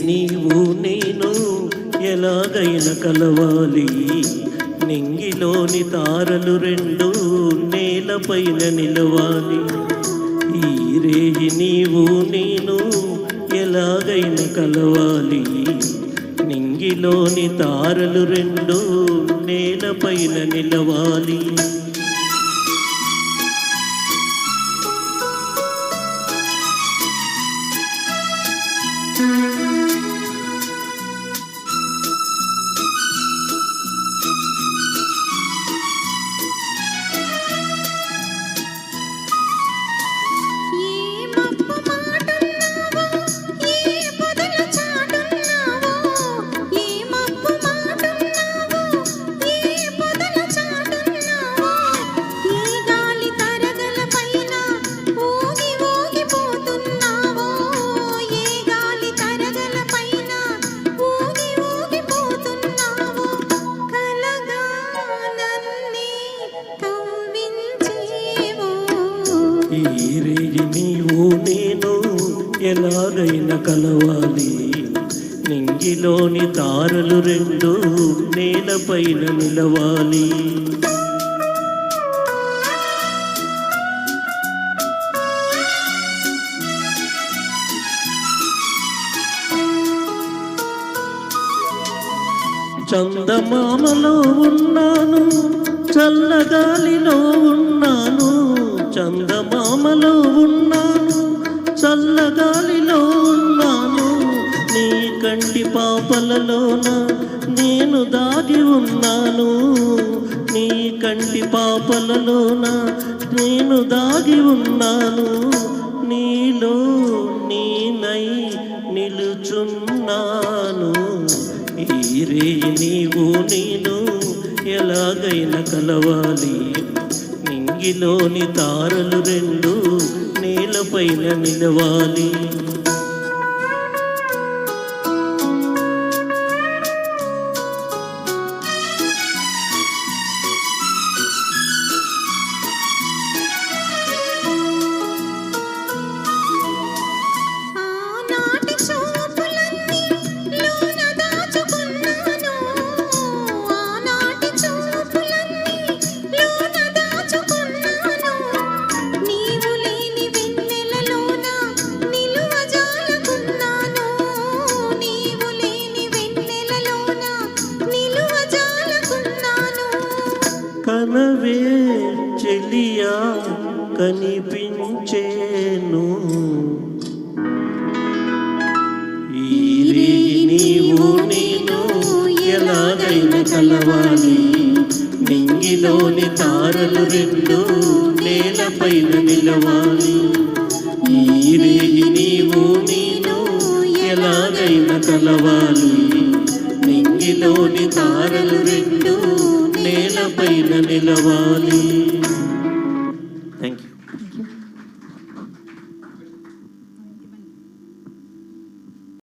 నీవు నేను ఎలాగైనా కలవాలి, నింగిలోని తారలు రెండు నేలపైన నిలవాలి. ఈ రేయి నీవు నేను ఎలాగైనా కలవాలి, నింగిలోని తారలు రెండు నేలపైన నిలవాలి. ఈ రేయి నీవు నేను ఎలాగైనా కలవాలి, నింగిలోని తారలు రెండు నేలపైన నిలవాలి. చందమామలో ఉన్నాను, చల్లగాలిలో ఉన్నాను. చందమామలో ఉన్నాను, చల్లగాలిలో ఉన్నాను. నీ కంటి పాపలలోన నేను దాగి ఉన్నాను. నీ కంటి పాపలలోన నేను దాగి ఉన్నాను. నీలో నీనై నిలుచున్నాను. ఈ రేయి నీవు నేను ఎలాగైనా కలవాలి, నింగిలోని తారలు రెండు నేలపైన నిలవాలి. కనవే చెలియా కనిపించేను. ఈ రేయి నీవు నేను ఎలాగైనా కలవాలి, నింగిలోని తారలు రెండు నేలపైన నిలవాలి. ఈ రేయి నీవు నేను ఎలాగైనా కలవాలి, నింగిలోని తారలు రెండు నేలపైన నిలవాలి.